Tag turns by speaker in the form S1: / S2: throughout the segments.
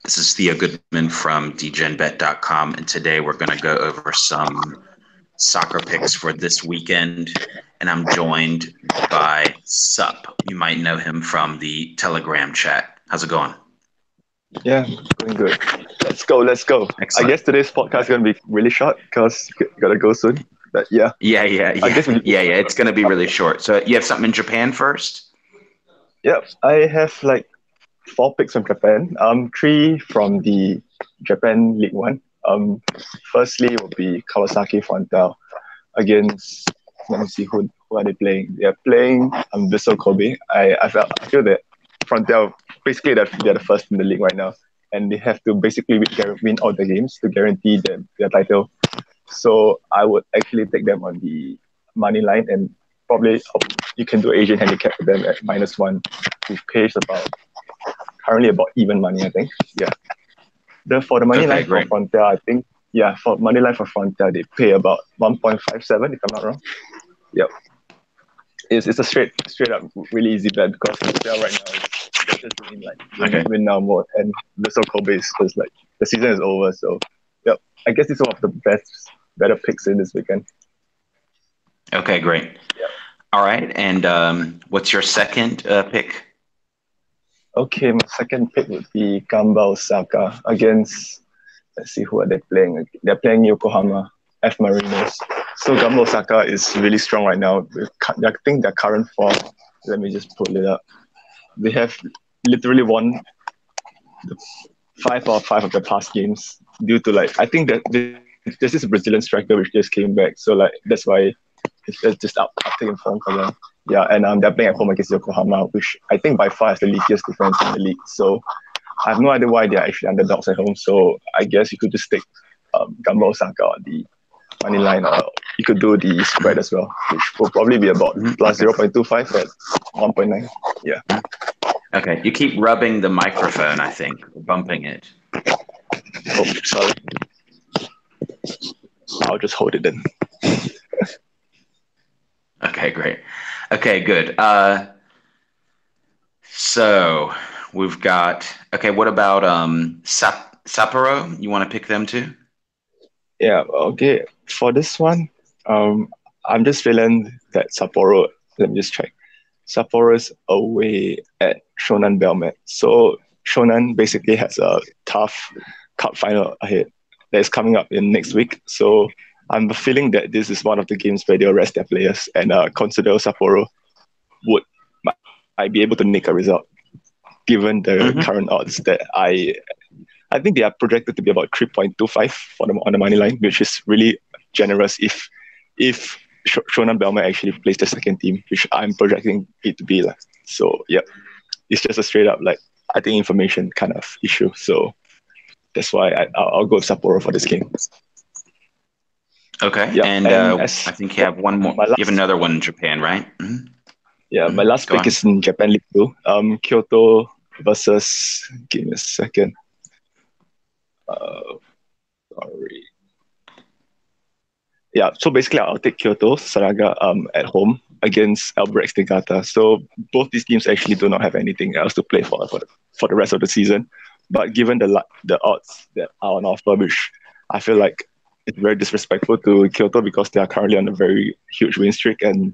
S1: This is Theo Goodman from Degentalk.com, and today we're going to go over some soccer picks for this weekend. And I'm joined by Sup. You might know him from the Telegram chat. How's it going?
S2: Yeah, going good. Let's go.
S1: Excellent.
S2: I guess today's podcast is going to be really short because we gotta go soon. But yeah.
S1: Yeah.
S2: I guess
S1: It's going to be really short. So you have something in Japan first?
S2: Yeah, I have like 4 picks from Japan. Three from the Japan League One. Firstly will be Kawasaki Frontale against. Let me see who are they playing. They're playing Vissel Kobe. I feel that Frontale basically they're the first in the league right now, and they have to basically win all the games to guarantee their title. So I would actually take them on the money line, and probably you can do Asian handicap for them at -1, who pays currently about even money, I think. Yeah. For the money line
S1: Great.
S2: for Frontale, I think for money line for Frontale they pay about 1.57 if I'm not wrong. Yep. It's a straight up really easy bet because Frontale right now is just win now mode, and Vissel Kobe is just like the season is over. So yep, I guess it's one of the better picks in this weekend.
S1: Okay, great.
S2: Yep.
S1: All right, and what's your second pick?
S2: Okay, my second pick would be Gamba Osaka against, let's see, who are they playing? They're playing Yokohama F Marinos. So Gamba Osaka is really strong right now. I think their current form, let me just pull it up. They have literally won 5 out of 5 of their past games due to I think that there's this Brazilian striker which just came back. So that's why it's just uptick in form for them. Yeah, and they're playing at home against Yokohama, which I think by far is the leakiest defense in the league. So I have no idea why they're actually underdogs at home. So I guess you could just take Gamba Osaka on the money line, or you could do the spread as well, which will probably be about plus 0.25 at 1.9. Yeah.
S1: Okay, you keep rubbing the microphone, I think, bumping it.
S2: Oh, sorry. I'll just hold it then.
S1: Okay, great. Okay, good. So we've got, what about Sapporo? You want to pick them too?
S2: Yeah, okay. For this one, I'm just feeling that Sapporo, let me just check. Sapporo's away at Shonan Belmet. So Shonan basically has a tough cup final ahead that is coming up in next week. So I'm feeling that this is one of the games where they'll rest their players and consider Sapporo might be able to nick a result, given the current odds that I think they are projected to be about 3.25 on the money line, which is really generous if Shonan Belma actually plays the second team, which I'm projecting it to be. So yeah, it's just a straight up I think information kind of issue. So that's why I'll go with Sapporo for this game.
S1: Okay, yeah, and I think you have one more. You have another one in Japan, right?
S2: Mm-hmm. Yeah, my last pick is in Japan League 2. Kyoto versus. Give me a second. Sorry. Yeah, so basically I'll take Kyoto Saraga at home against Albirex Niigata. So both these teams actually do not have anything else to play for the rest of the season. But given the odds that are on offer, which I feel like it's very disrespectful to Kyoto because they are currently on a very huge win streak. And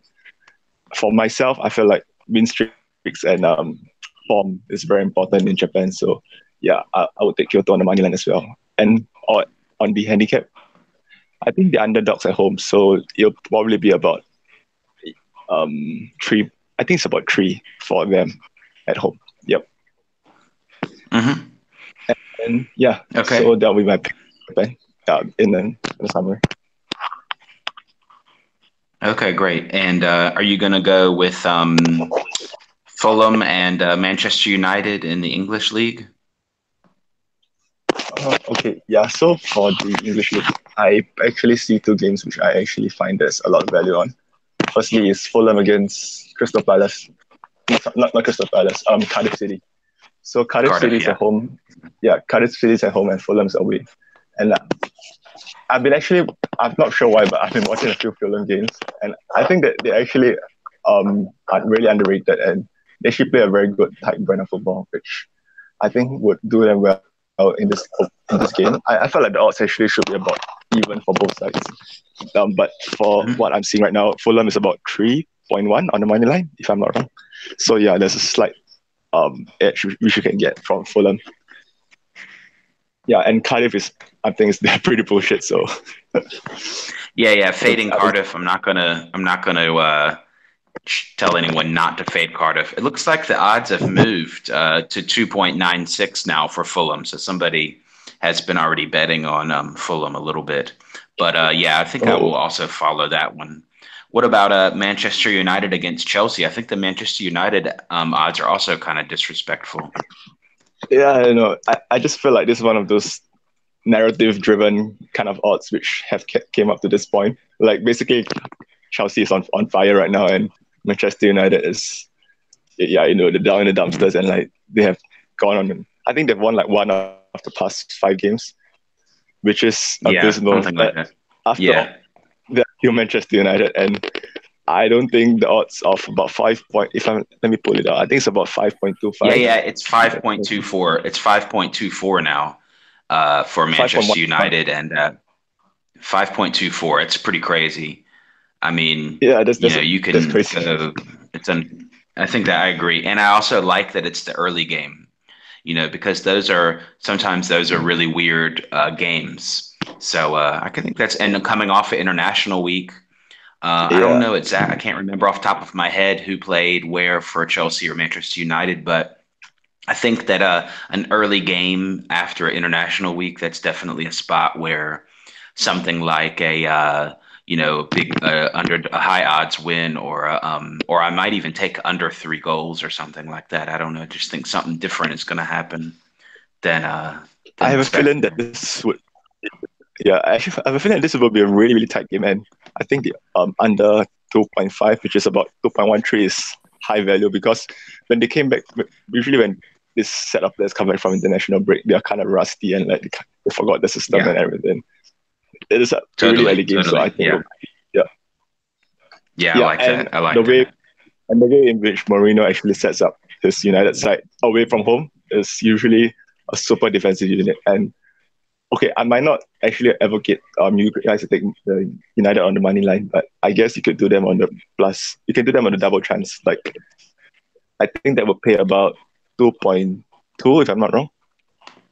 S2: for myself, I feel like win streaks and form is very important in Japan. So yeah, I would take Kyoto on the money line as well. And on the handicap, I think the underdogs at home, so it'll probably be about 3. I think it's about 3 for them at home. Yep.
S1: Mm-hmm.
S2: And yeah,
S1: okay.
S2: So that'll be my pick in the summary.
S1: Okay, great. And are you going to go with Fulham and Manchester United in the English League?
S2: Okay, yeah. So for the English League, I actually see 2 games which I actually find there's a lot of value on. Firstly is Fulham against Crystal Palace. Not Crystal Palace, Cardiff City. So Cardiff City is at home. Yeah, Cardiff City is at home and Fulham's away. And I'm not sure why, but I've been watching a few Fulham games, and I think that they actually are really underrated, and they actually play a very good tight brand of football, which I think would do them well in this game. I felt like the odds actually should be about even for both sides. But for
S1: Mhm.
S2: what I'm seeing right now, Fulham is about 3.1 on the money line, if I'm not wrong. So yeah, there's a slight edge which you can get from Fulham. Yeah, and Cardiff is, I think they're pretty bullshit. So
S1: Yeah, fading
S2: I don't,
S1: Cardiff. I'm not gonna tell anyone not to fade Cardiff. It looks like the odds have moved to 2.96 now for Fulham. So somebody has been already betting on Fulham a little bit. But yeah, I think I
S2: oh
S1: will also follow that one. What about Manchester United against Chelsea? I think the Manchester United odds are also kind of disrespectful.
S2: yeah, I know. I just feel like this is one of those narrative driven kind of odds which have came up to this point. Like basically Chelsea is on fire right now, and Manchester United is, yeah, they're down in the dumpsters, and like they have gone on. I think they've won like one of the past 5 games, which is
S1: Yeah,
S2: abysmal.
S1: something like
S2: But
S1: that.
S2: after all,
S1: Yeah.
S2: they're still Manchester United, and I don't think the odds of about 5 point. If I'm let me pull it out, I think it's about
S1: Yeah,
S2: 5.25.
S1: yeah, it's 5.24. It's 5.24 now for
S2: Five point one
S1: Manchester
S2: one.
S1: United and 5.24. It's pretty crazy. I mean,
S2: Yeah, that's
S1: you
S2: that's
S1: know, you
S2: that's
S1: can
S2: crazy.
S1: go. I think that I agree, and I also like that it's the early game. You know, because those are really weird games. So I can think that's and coming off of international week. I don't
S2: Yeah,
S1: know exact. I can't remember off the top of my head who played where for Chelsea or Manchester United, but I think that an early game after international week, that's definitely a spot where something like a big under a high odds win or I might even take under 3 goals or something like that. I don't know. I just think something different is going to happen than
S2: I
S1: than
S2: have a feeling
S1: expected.
S2: that this would. Yeah, I have a feeling this will be a really really tight game, and I think the under 2.5, which is about 2.13, is high value because when they came back, usually when this set of players come back from international break, they are kind of rusty and like they forgot the system
S1: Yeah,
S2: and everything. It is a really
S1: totally,
S2: early game, so I
S1: totally.
S2: think
S1: Yeah,
S2: yeah,
S1: yeah. I
S2: yeah,
S1: like
S2: and
S1: that. I
S2: the
S1: like
S2: way
S1: that.
S2: and the way in which Mourinho actually sets up his United side away from home is usually a super defensive unit. And okay, I might not actually advocate you guys to take the United on the money line, but I guess you could do them on the plus. You can do them on the double chance. Like I think that would pay about 2.2 if I'm not wrong.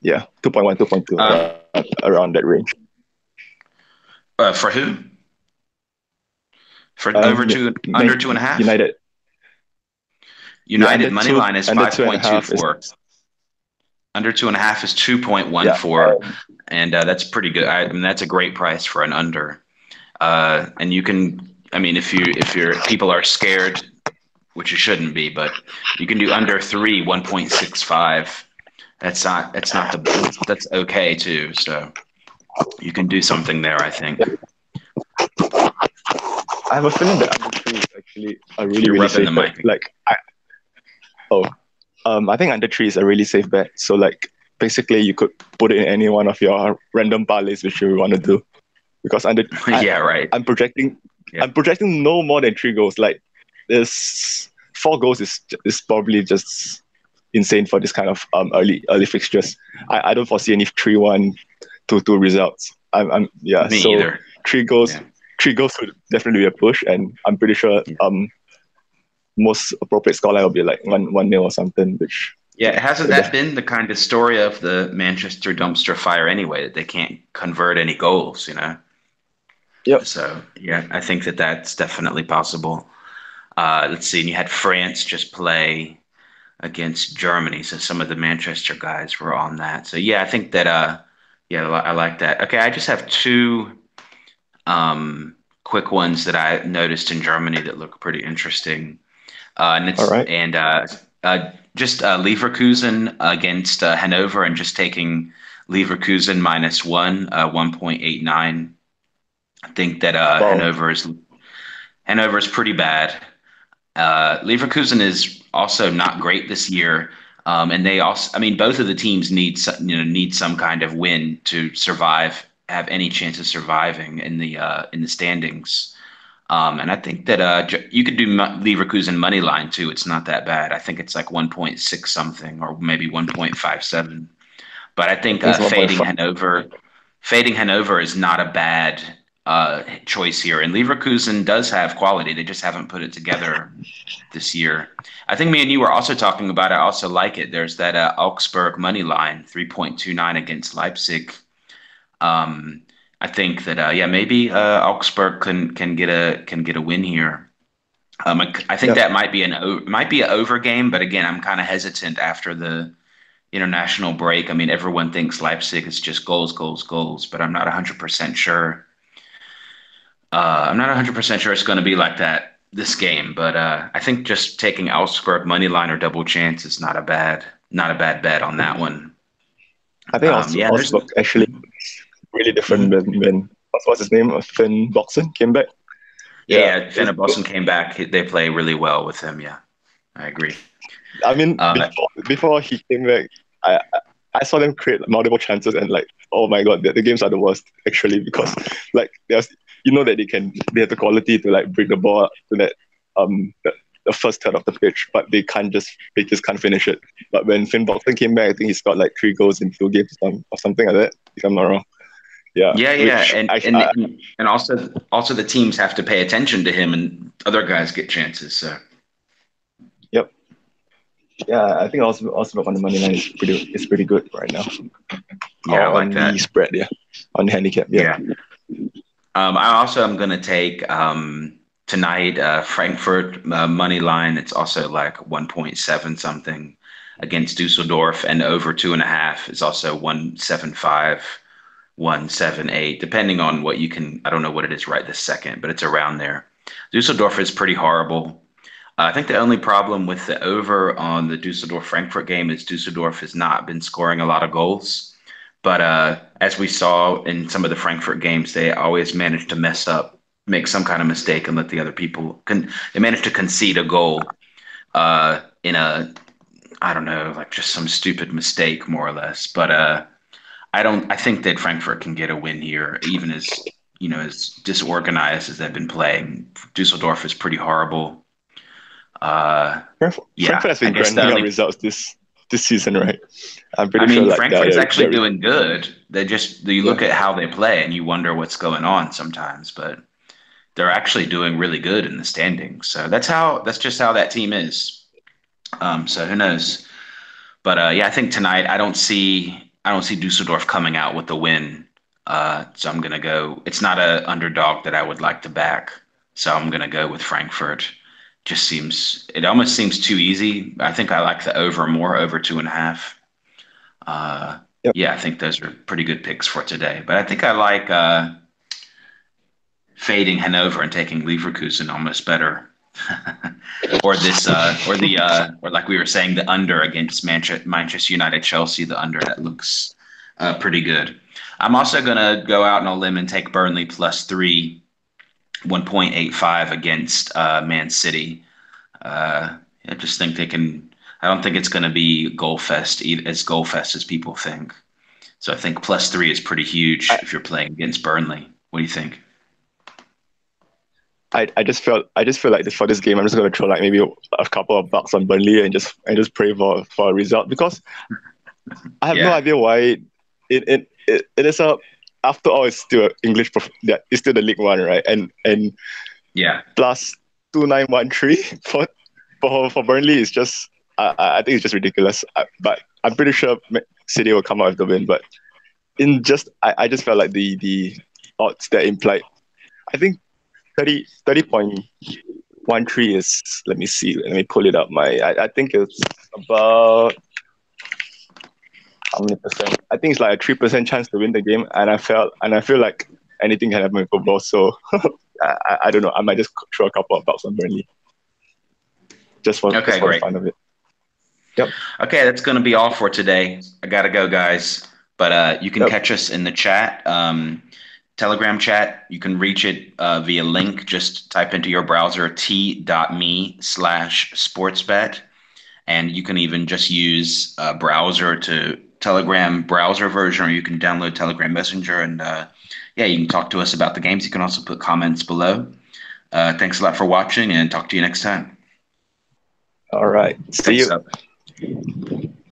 S2: Yeah, 2.1, 2.2
S1: Um,
S2: around that range.
S1: for who? For over two, under 2.5.
S2: United. Yeah,
S1: United money line is
S2: under
S1: five
S2: two and a
S1: point two
S2: half is
S1: four. Under 2.5 is
S2: yeah.
S1: 2.14, and that's pretty good. I mean, that's a great price for an under. And you can, I mean, if your people are scared, which you shouldn't be, but you can do under three, 1.65. That's not that's okay too. So you can do something there, I think.
S2: I have a feeling that under three is actually a really
S1: You're
S2: really
S1: rubbing the
S2: safe bet.
S1: mic.
S2: Like oh I think under three is a really safe bet. So like basically you could put it in any one of your random parlays which you want to do. Because
S1: Yeah, right.
S2: I'm projecting
S1: Yeah.
S2: I'm projecting no more than 3 goals. Like this 4 goals is probably just insane for this kind of early fixtures. I don't foresee any 3-1, 2-2 results. I'm yeah,
S1: Me
S2: so
S1: either.
S2: 3 goals
S1: Yeah.
S2: 3 goals would definitely be a push, and I'm pretty sure
S1: Yeah.
S2: most appropriate scoreline will be like 1-0 or something, which
S1: Yeah, hasn't
S2: will
S1: that
S2: definitely
S1: been the kind of story of the Manchester dumpster fire anyway, that they can't convert any goals, you know?
S2: yep.
S1: So, yeah, I think that that's definitely possible. Let's see, and you had France just play against Germany, so some of the Manchester guys were on that. So, yeah, I think that, yeah, I like that. Okay, I just have two quick ones that I noticed in Germany that look pretty interesting. And
S2: All
S1: it's
S2: right.
S1: and just Leverkusen against Hanover, and just taking Leverkusen -1, 1.89. I think that
S2: Wow.
S1: Hanover is pretty bad. Leverkusen is also not great this year, and they also, I mean, both of the teams need some kind of win to survive, have any chance of surviving in the standings. And I think that you could do Leverkusen money line too. It's not that bad. I think it's like 1.6 something or maybe 1.57. But I think
S2: think it's 1.5.
S1: fading Hanover is not a bad choice here. And Leverkusen does have quality; they just haven't put it together this year. I think me and you were also talking about. I also like it. There's that Augsburg money line, 3.29 against Leipzig. Um, I think that maybe Augsburg can get a win here. I think
S2: Yeah,
S1: that might be an over game, but again, I'm kind of hesitant after the international break. I mean, everyone thinks Leipzig is just goals, goals, goals, but I'm not 100% sure. I'm not 100% sure it's going to be like that this game, but I think just taking Augsburg money line or double chance is not a bad bet on that one.
S2: I think also
S1: Yeah, there's
S2: Augsburg actually really different
S1: Mhm.
S2: when what's his name? Finn Boxen came back. Yeah,
S1: Yeah, Finn Boston came back. They play really well with him. Yeah, I agree.
S2: I mean,
S1: Uh,
S2: before he came back, I saw them create multiple chances and like, oh my god, the games are the worst actually because like there's that they have the quality to like bring the ball up to that the first third of the pitch, but they just can't finish it. But when Finn Boxton came back, I think he's got like 3 goals in 2 games or something like that, if I'm not wrong. Yeah,
S1: yeah,
S2: which
S1: and also the teams have to pay attention to him, and other guys get chances. So
S2: yep. Yeah, I think also on the money line is pretty good right now.
S1: yeah, I
S2: Or
S1: like
S2: on the
S1: that.
S2: spread, yeah. On the handicap, yeah.
S1: Yeah. I also am going to take tonight Frankfurt money line. It's also like 1.7 something against Dusseldorf, and over 2.5 is also 175, 178, depending on what you can. I don't know what it is right this second, but it's around there. Dusseldorf is pretty horrible. I think the only problem with the over on the Dusseldorf Frankfurt game is Dusseldorf has not been scoring a lot of goals. But as we saw in some of the Frankfurt games, they always manage to mess up, make some kind of mistake, and let the other people they manage to concede a goal in a I don't know, like just some stupid mistake, more or less. But I don't. I think that Frankfurt can get a win here, even as as disorganized as they've been playing. Dusseldorf is pretty horrible. Yeah,
S2: Frankfurt has
S1: I
S2: been
S1: guess the
S2: grinding out
S1: only.
S2: results this season, right? I'm
S1: I
S2: pretty sure
S1: mean,
S2: like
S1: Frankfurt's actually
S2: they're
S1: doing good. They just you
S2: yeah.
S1: look at how they play and you wonder what's going on sometimes, but they're actually doing really good in the standings. So that's just how that team is. So who knows? But yeah, I think tonight I don't see Dusseldorf coming out with the win. So I'm gonna go. It's not a underdog that I would like to back. So I'm gonna go with Frankfurt. It almost seems too easy. I think I like the over more, over 2.5. Uh,
S2: Yep.
S1: yeah, I think those are pretty good picks for today. But I think I like fading Hanover and taking Leverkusen almost better. Or like we were saying, the under against Manchester United Chelsea, the under that looks pretty good. I'm also gonna go out on a limb and take Burnley +3, 1.85 against Man City. I just think they can. I don't think it's going to be goal fest as people think. So I think +3 is pretty huge
S2: I,
S1: if you're playing against Burnley. What do you think?
S2: I just feel like for this game I'm just gonna throw like maybe a couple of bucks on Burnley and just pray for a result because I have no
S1: Yeah,
S2: idea why it is a after all it's still yeah, it's still the League One, right? And
S1: yeah.
S2: plus 2913 for Burnley is just I think it's just ridiculous. But I'm pretty sure City will come out with the win. But I just felt like the odds that implied. I think 30.13 is, let me see, let me pull it up. I think it's about how many percent? I think it's like a 3% chance to win the game, and I feel like anything can happen in football. So I don't know. I might just throw a couple of bucks on Burnley just
S1: Okay,
S2: for the
S1: great.
S2: fun of it. Yep.
S1: Okay, that's going to be all for today. I gotta go, guys. But you can
S2: Yep.
S1: catch us in the chat, Telegram chat. You can reach it via link. Just type into your browser t.me/sportsbet. And you can even just use browser to Telegram browser version, or you can download Telegram Messenger. And yeah, you can talk to us about the games. You can also put comments below. Thanks a lot for watching, and talk to you next time.
S2: All right. See
S1: Thanks,
S2: you.
S1: up.